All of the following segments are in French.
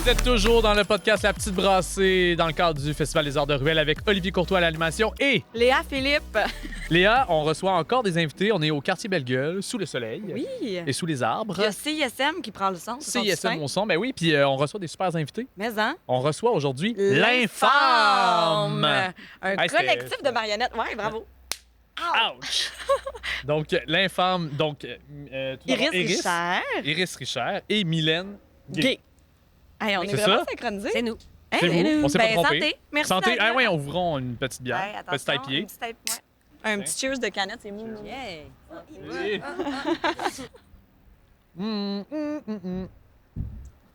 Vous êtes toujours dans le podcast La Petite Brassée dans le cadre du Festival des Arts de Ruelle avec Olivier Courtois à l'animation et Léa Philippe. Léa. On reçoit encore des invités. On est au quartier Belle-Gueule, sous le soleil Oui. et sous les arbres. Il y a CISM qui prend le son. CISM au son, ben oui. Puis on reçoit des super invités. Mais hein? On reçoit aujourd'hui L'Infâme. l'Infâme. Un Hey, collectif de marionnettes. Ouais, bravo. Ouch! Donc, l'Infâme, donc tout d'abord, Iris Richard. Iris Richard et Mylène Gay. Hey, on est C'est vraiment ça? synchronisés. C'est nous. Hey, C'est vous. On s'est pas ben, trompé. Santé. Merci. Santé. d'être Ah là. oui, on ouvrons une petite bière. Hey, Petit attention, IPA. un petit type, ouais. Un petit cheers de canette, c'est mou. Yeah.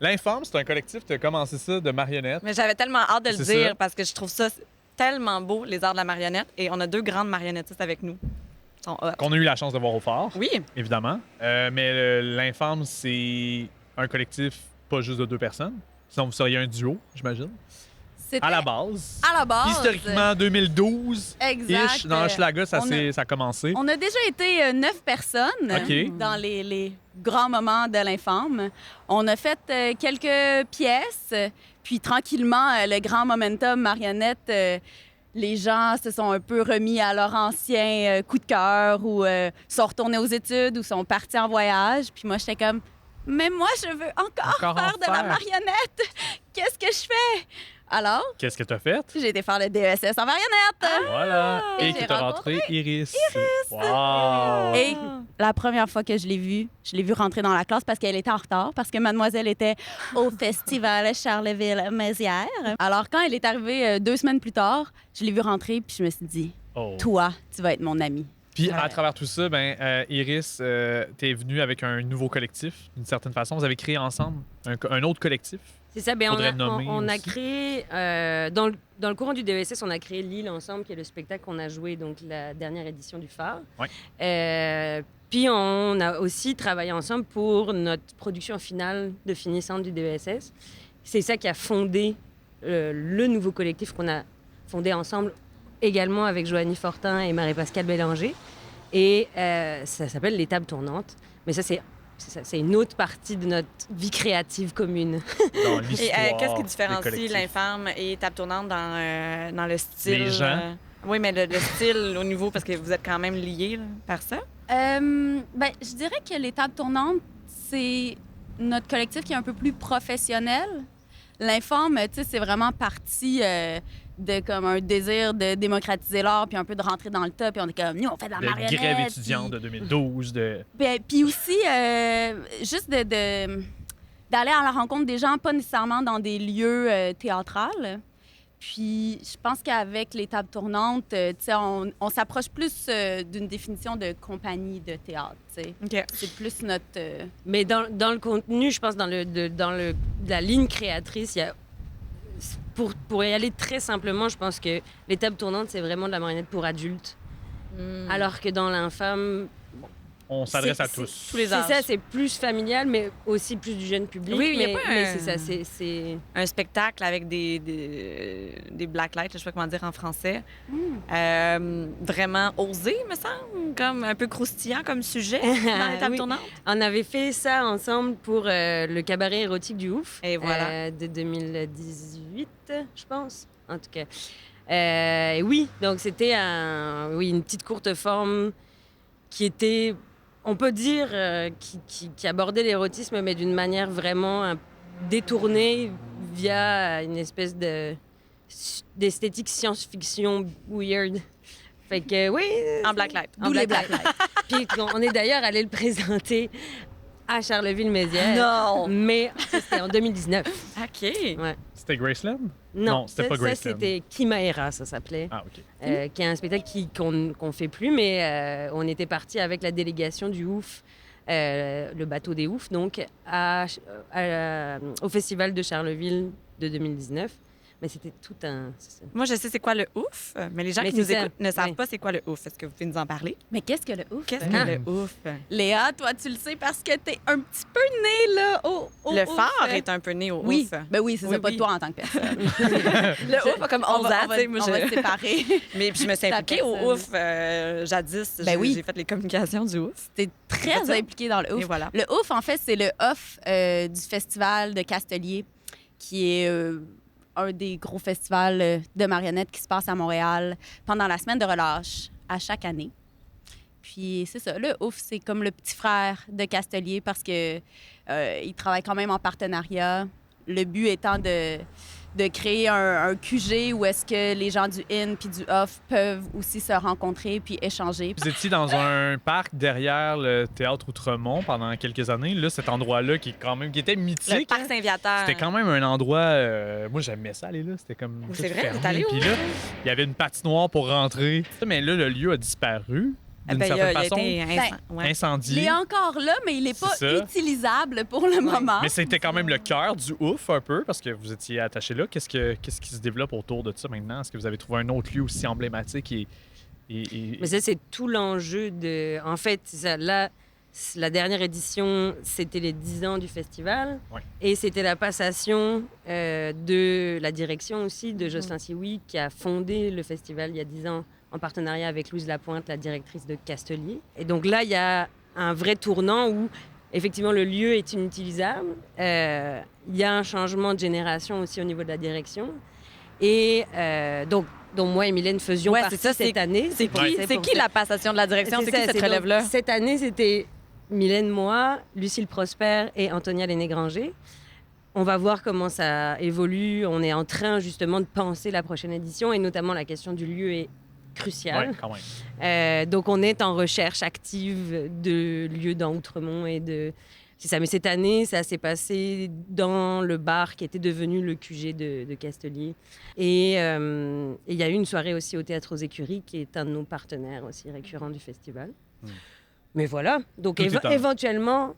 L'Infâme, c'est un collectif, tu as commencé ça de marionnettes. Mais j'avais tellement hâte de le C'est dire ça. parce que je trouve ça tellement beau, les arts de la marionnette. Et on a 2 grandes marionnettistes avec nous. Ils sont hot. Qu'on a eu la chance de voir au phare, Oui. évidemment. Mais l'Infâme, c'est un collectif pas juste de 2 personnes. Sinon, vous seriez un duo, j'imagine. C'était À la base. à la base. Historiquement, 2012. Exact. Ish, dans Hochelaga, ça on a commencé. On a déjà été 9 personnes OK. dans les grands moments de l'Infâme. On a fait quelques pièces, puis tranquillement, le grand momentum marionnette, les gens se sont un peu remis à leur ancien coup de cœur ou sont retournés aux études ou sont partis en voyage. Puis moi, j'étais comme, mais moi, je veux encore en faire de la marionnette. Qu'est-ce que je fais? Alors, Qu'est-ce que tu as fait? j'ai été faire le DESS en marionnette. Voilà. Et Et j'ai qui t'a rencontré rentré Iris. Wow. Et la première fois que je l'ai vue rentrer dans la classe parce qu'elle était en retard, parce que mademoiselle était au festival Charleville-Mézières. Alors, quand elle est arrivée 2 semaines plus tard, je l'ai vue rentrer, puis je me suis dit, Oh. toi, tu vas être mon amie. Puis Ouais. à travers tout ça, Iris, t'es venue avec un nouveau collectif, d'une certaine façon. Vous avez créé ensemble un autre collectif. C'est ça, ben Faudrait nommer on a aussi. créé, dans le courant du DESS, on a créé L'Île ensemble, qui est le spectacle qu'on a joué, donc la dernière édition du phare. Ouais. Puis on a aussi travaillé ensemble pour notre production finale de finissante du DESS. C'est ça qui a fondé le nouveau collectif qu'on a fondé ensemble, également avec Joanie Fortin et Marie-Pascale Bélanger. Et ça s'appelle Les Tables Tournantes. Mais ça, c'est une autre partie de notre vie créative commune. Dans Et l'histoire qu'est-ce qui des différencie collectifs. l'Infâme et Table Tournante dans le style? Les gens? Oui, mais le style au niveau, parce que vous êtes quand même liés là, par ça. Je dirais que les tables tournantes, c'est notre collectif qui est un peu plus professionnel. L'Infâme, tu sais, c'est vraiment parti de comme un désir de démocratiser l'art puis un peu de rentrer dans le tas. Puis on est comme, nous, on fait de la De marionnette. grève étudiante puis- de 2012. Puis aussi, juste d'aller à la rencontre des gens, pas nécessairement dans des lieux théâtrales. Puis je pense qu'avec les tables tournantes, tu sais, on s'approche plus d'une définition de compagnie de théâtre, tu sais. OK. C'est plus notre... Mais dans le contenu, je pense, dans la ligne créatrice, il y a, pour y aller très simplement, je pense que les tables tournantes, c'est vraiment de la marionnette pour adultes. Alors que dans l'Infâme, On s'adresse C'est- à tous. Tous les c'est âges. ça, c'est plus familial, mais aussi plus du jeune public. Oui, il y a mais, pas mais un- c'est ça, c'est... Un spectacle avec des blacklights, je sais pas comment dire en français. Vraiment osé, me semble, comme un peu croustillant comme sujet dans les tables Oui. tournantes. On avait fait ça ensemble pour le cabaret érotique du Ouf. Et voilà. De 2018, je pense, en tout cas. Oui, donc c'était une petite courte forme qui était, on peut dire, qui abordait l'érotisme, mais d'une manière vraiment détournée via une espèce d'esthétique science-fiction weird. Fait que oui. En blacklight. En blacklight. Puis on est d'ailleurs allé le présenter à Charleville-Mézières. Non! Mais ça, c'était en 2019. OK. Ouais. C'était Graceland? Non, Non, c'était pas ça, Graceland. c'était Kimaera, ça s'appelait. Ah, OK. Qui est un spectacle qu'on fait plus, mais on était parti avec la délégation du Ouf, le bateau des Oufs, donc au Festival de Charleville de 2019. Mais c'était tout un... Moi, je sais c'est quoi le ouf, mais les gens Mais qui nous c'est ça, écoutent ne savent ouais. pas c'est quoi le ouf. Est-ce que vous pouvez nous en parler? Mais qu'est-ce que le ouf? Qu'est-ce Ah. que le ouf? Léa, toi, tu le sais parce que t'es un petit peu née, là, au Le ouf. phare est un peu né au Oui, ouf. ben oui, c'est Oui, ça, pas oui. toi en tant que personne. Le ouf a comme 11 ans, tu sais. Moi, on va se séparer. Mais puis je me suis Ta impliquée au personne. ouf jadis. Ben oui. J'ai fait les communications du ouf. T'es C'est ça. très impliquée dans le Et ouf. voilà. Le ouf, en fait, c'est le off du festival de Castelier qui est un des gros festivals de marionnettes qui se passe à Montréal pendant la semaine de relâche à chaque année. Puis c'est ça, le Ouf, c'est comme le petit frère de Castelier parce que il travaille quand même en partenariat. Le but étant de créer un QG où est-ce que les gens du In puis du Off peuvent aussi se rencontrer puis échanger. Vous étiez dans un parc derrière le Théâtre Outremont pendant quelques années. Là, cet endroit-là qui était Le mythique. parc Saint-Viateur. C'était quand même un endroit... moi, j'aimais ça aller là. C'était comme tout C'est vrai, fermé. t'es allé où? Puis là, il y avait une patinoire pour rentrer. Mais là, le lieu a disparu d'une Ben, il certaine a façon. été Ben, Il Incendié. est encore là, mais il n'est pas C'est ça. utilisable pour le moment. Mais c'était quand même le cœur du Ouf un peu parce que vous étiez attaché là. Qu'est-ce qui se développe autour de ça maintenant? Est-ce que vous avez trouvé un autre lieu aussi emblématique Mais ça, c'est tout l'enjeu de... En fait, là, la dernière édition, c'était les 10 ans du festival. Ouais. Et c'était la passation de la direction aussi de Jocelyn Sioui, qui a fondé le festival il y a 10 ans en partenariat avec Louise Lapointe, la directrice de Castelier. Et donc là, il y a un vrai tournant où, effectivement, le lieu est inutilisable. Il y a un changement de génération aussi au niveau de la direction. Et donc moi et Mylène faisions Ouais, partie c'est ça, cette année. C'est qui la passation de la direction? C'est qui cette donc, relève-là? Cette année, c'était Mylène, moi, Lucille Prosper et Antonia Léné-Granger. On va voir comment ça évolue. On est en train, justement, de penser la prochaine édition et notamment la question du lieu est cruciale. Ouais, quand même. Donc, on est en recherche active de lieux dans Outremont et de... C'est ça, mais cette année, ça s'est passé dans le bar qui était devenu le QG de Castelier. Et il y a eu une soirée aussi au Théâtre aux Écuries, qui est un de nos partenaires aussi récurrents du festival. Mais voilà, donc Tout est en- éventuellement,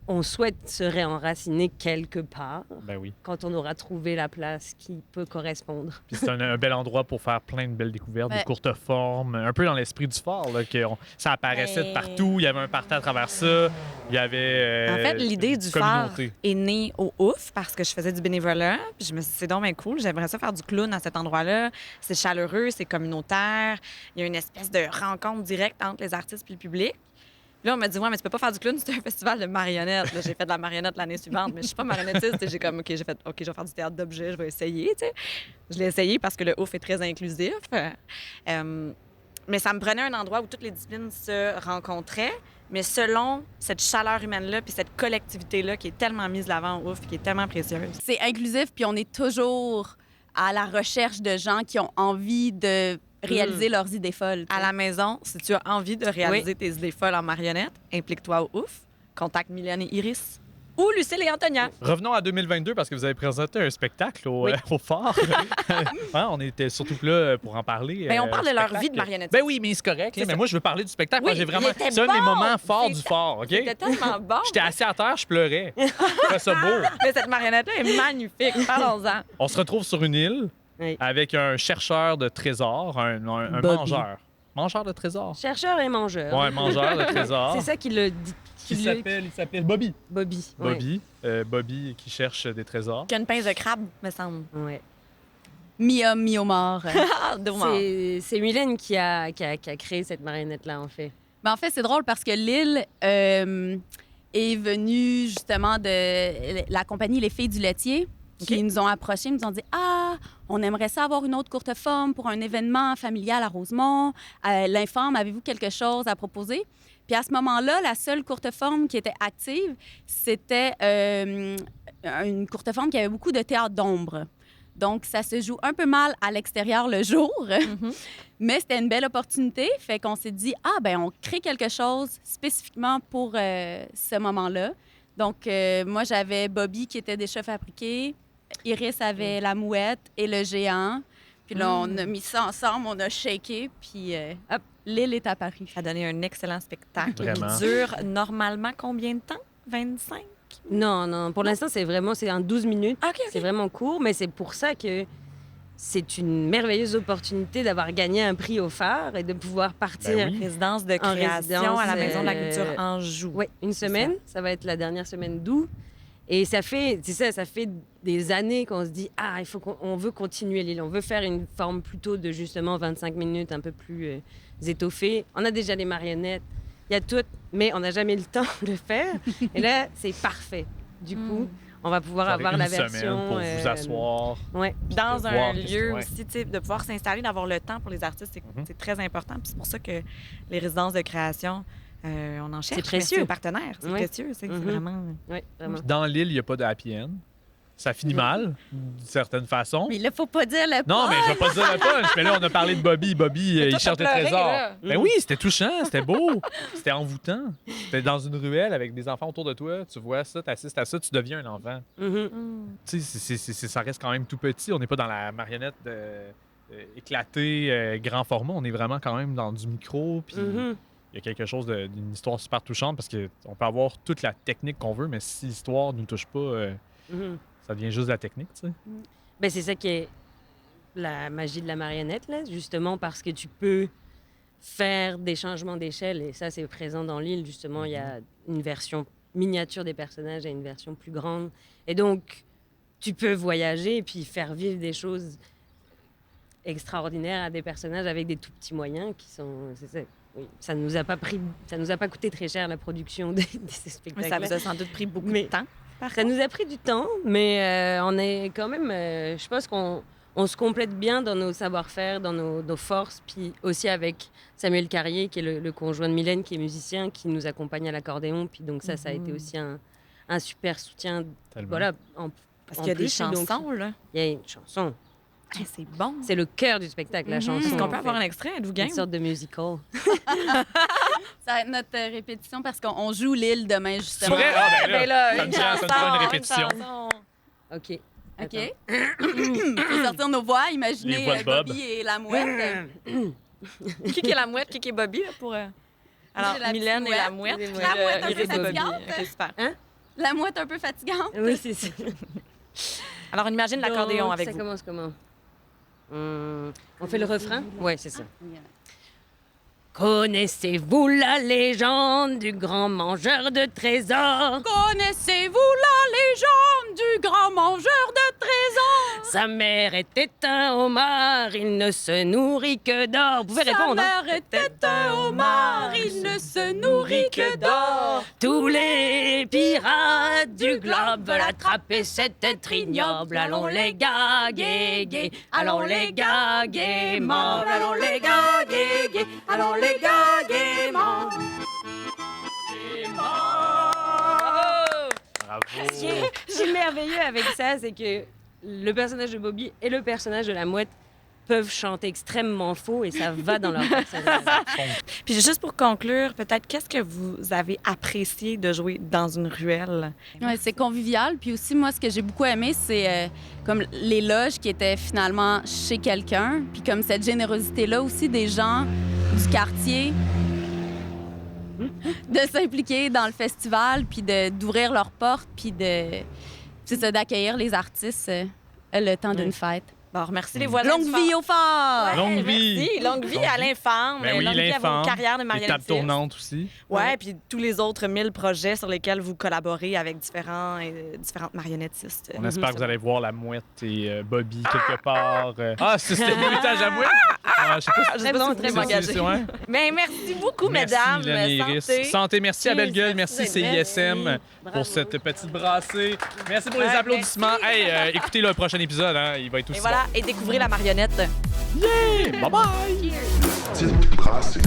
on souhaite se réenraciner quelque part Ben oui. quand on aura trouvé la place qui peut correspondre. Puis c'est un bel endroit pour faire plein de belles découvertes, Ouais. de courtes formes, un peu dans l'esprit du fort. Là, ça apparaissait de Ben- partout, il y avait un party à travers ça, il y avait. En fait, l'idée du phare communauté. est née au Ouf parce que je faisais du bénévolat. Puis je me suis dit, c'est donc bien cool. J'aimerais ça faire du clown à cet endroit-là. C'est chaleureux, c'est communautaire. Il y a une espèce de rencontre directe entre les artistes et le public. Puis là, on m'a dit, ouais, mais tu peux pas faire du clown, c'est un festival de marionnettes. Là, j'ai fait de la marionnette l'année suivante, mais je suis pas marionnettiste. Et j'ai comme, OK, je vais faire du théâtre d'objets, je vais essayer, tu sais. Je l'ai essayé parce que le Ouf est très inclusif. Mais ça me prenait un endroit où toutes les disciplines se rencontraient, mais selon cette chaleur humaine-là puis cette collectivité-là qui est tellement mise de l'avant au Ouf, qui est tellement précieuse. C'est inclusif, puis on est toujours à la recherche de gens qui ont envie de réaliser leurs idées folles. À la maison, si tu as envie de réaliser tes idées folles en marionnette, implique-toi au Ouf. Contacte Mylène et Iris ou Lucille et Antonia. Revenons à 2022 parce que vous avez présenté un spectacle au phare. Hein, on était surtout là pour en parler. Ben, on parle de leur spectacle. vie de marionnettiste. Ben oui, mais c'est correct. C'est mais ça. moi, je veux parler du spectacle. Oui, Moi, j'ai vraiment... il était C'est un des bon! moments forts C'est- du phare, OK? C'était tellement bon. J'étais assis à terre, je pleurais. C'était ça beau. Mais cette marionnette-là est magnifique. Parlons-en. On se retrouve sur une île Oui. avec un chercheur de trésors, un Bobby. mangeur. Mangeur de trésors? Chercheur et mangeur. Ouais, mangeur de trésors. C'est ça qui le dit. Il s'appelle Bobby. Bobby. ouais. Bobby. Bobby qui cherche des trésors. Qu'une pince de crabe, me semble. Ouais. Mi-homme, mi-homard. Ah, de moi. C'est Mylène qui a créé cette marionnette-là, en fait. Mais en fait, c'est drôle parce que Lille est venue justement de la compagnie Les Filles du Laitier qui nous ont approchés, nous ont dit « Ah, on aimerait ça avoir une autre courte forme pour un événement familial à Rosemont. L'Informe, avez-vous quelque chose à proposer? » Puis à ce moment-là, la seule courte forme qui était active, c'était une courte forme qui avait beaucoup de théâtre d'ombre. Donc, ça se joue un peu mal à l'extérieur le jour, mais c'était une belle opportunité. Fait qu'on s'est dit, ah, ben on crée quelque chose spécifiquement pour ce moment-là. Donc, moi, j'avais Bobby qui était des chefs fabriqués. Iris avait la mouette et le géant. Puis là, on a mis ça ensemble, on a shaké, puis hop, l'île est apparue. Ça a donné un excellent spectacle. Vraiment. Il dure normalement combien de temps? 25? Non. Pour l'instant, c'est en 12 minutes. OK, C'est vraiment court, mais c'est pour ça que c'est une merveilleuse opportunité d'avoir gagné un prix au phare et de pouvoir partir. Ben oui. Résidence de En création résidence, à la Maison de la Culture Anjou. Oui, une semaine. Ça va être la dernière semaine d'août. Et ça fait des années qu'on se dit, ah, on veut continuer l'île. On veut faire une forme plutôt de justement 25 minutes, un peu plus étoffée. On a déjà les marionnettes, il y a tout, mais on n'a jamais eu le temps de le faire. Et là, c'est parfait. Du coup, On va pouvoir Vous avez avoir la une semaine version... pour vous asseoir. Ouais. Dans de un voir qu'est-ce lieu que- ouais. aussi, tu sais, de pouvoir s'installer, d'avoir le temps pour les artistes, Mhm. c'est très important. Puis c'est pour ça que les résidences de création, on en cherche. précieux. Merci aux partenaires. C'est Oui. précieux. C'est Mhm. vraiment... Oui, vraiment. Dans l'île, il n'y a pas de happy end. Ça finit mal, d'une certaine façon. Mais là, faut pas dire le Non, mais je vais pas dire le punch. Mais là, on a parlé de Bobby. Bobby, Mais il toi, cherche t'as le pleuré, trésor. là. Ben oui, c'était touchant, c'était beau, c'était envoûtant. C'était dans une ruelle avec des enfants autour de toi. Tu vois ça, tu assistes à ça, tu deviens un enfant. Mhm. Tu sais, ça reste quand même tout petit. On n'est pas dans la marionnette éclatée, grand format. On est vraiment quand même dans du micro. Puis Mhm. il y a quelque chose d'une histoire super touchante parce qu'on peut avoir toute la technique qu'on veut, mais si l'histoire ne nous touche pas, Mhm. ça devient juste de la technique, tu sais. Ben, c'est ça qui est la magie de la marionnette, là, justement parce que tu peux faire des changements d'échelle et ça, c'est présent dans l'île. Justement, il y a une version miniature des personnages et une version plus grande. Et donc, tu peux voyager et puis faire vivre des choses extraordinaires à des personnages avec des tout petits moyens qui sont... c'est ça. Oui, ça nous a pas coûté très cher la production de ces Mais spectacles. ça vous a sans doute pris beaucoup Mais- de temps. Ça nous a pris du temps, mais on est quand même. Je pense qu'on se complète bien dans nos savoir-faire, dans nos forces, puis aussi avec Samuel Carrier, qui est le conjoint de Mylène, qui est musicien, qui nous accompagne à l'accordéon. Puis donc ça a été aussi un super soutien. Tellement. Voilà, Parce qu'il y a des plus, donc, chansons, là. il y a une chanson. Ah, c'est bon. C'est le cœur du spectacle, la chanson. Est-ce qu'on en peut avoir un fait. extrait? Êtes-vous game? Une sorte de musical. Ça va être notre répétition parce qu'on joue l'île demain, C'est justement. vrai? Ah, ben là, Ben là, ça me prend une chanson, répétition. chanson. OK. OK? Faut sortir nos voix. Les Imaginez voix de Bob. Bobby et la mouette. Qui est la mouette, qui est Bobby, là, pour... Alors, J'ai la Mylène et petite la mouette. mouette. puis La mouette un peu Iris et Bobby. fatigante. OK, super. La mouette un peu fatigante. Oui, c'est ça. Alors, on imagine l'accordéon Donc, avec ça vous. commence comment? On fait le refrain? Ouais, c'est ça. Connaissez-vous la légende du grand mangeur de trésors? Connaissez-vous la légende du grand mangeur de trésors? Sa mère était un homard, il ne se nourrit que d'or. Vous pouvez Sa répondre, hein? mère était un homard, il ne se nourrit que d'or. Tous les pirates du globe veulent attraper cet être ignoble. Allons les gars, gay, gay. Allons les gars, gaiement. Allons les gars, gay, gay. Allons les gars, gaiement. Bravo. Ce qui est merveilleux avec ça, c'est que le personnage de Bobby et le personnage de la mouette peuvent chanter extrêmement faux et ça va dans leur personnage. Puis juste pour conclure, peut-être, qu'est-ce que vous avez apprécié de jouer dans une ruelle? Ouais, c'est convivial. Puis aussi, moi, ce que j'ai beaucoup aimé, c'est comme les loges qui étaient finalement chez quelqu'un. Puis comme cette générosité-là aussi des gens du quartier de s'impliquer dans le festival, puis d'ouvrir leurs portes, puis c'est ça, d'accueillir les artistes le temps d'une fête. Bon, remercie les voisins. Longue du vie fort. au fort! Ouais, Longue vie. Merci. Longue vie à l'infâme. Ben oui, longue vie à l'infâme. vos carrières de Les tables marionnettistes. tournantes aussi. Ouais, puis tous les autres 1000 projets sur lesquels vous collaborez avec différentes marionnettistes. On espère que vous allez voir la mouette et Bobby quelque part. Ah, c'était l'héritage à mouette? Ah, je sais pas si Je sais pas si vous très voulez bon m'engager. ouais. Mais merci beaucoup, Merci, mesdames. Mylène et Iris. Santé. Santé, merci à Belle Gueule, merci Merci d'être CISM belle. pour Bravo. cette petite brassée. Merci pour les Ouais, applaudissements. merci. Hey, écoutez le prochain épisode, hein, il va être aussi Et voilà, et découvrez la marionnette. bon. Bye bye! Petite brassée.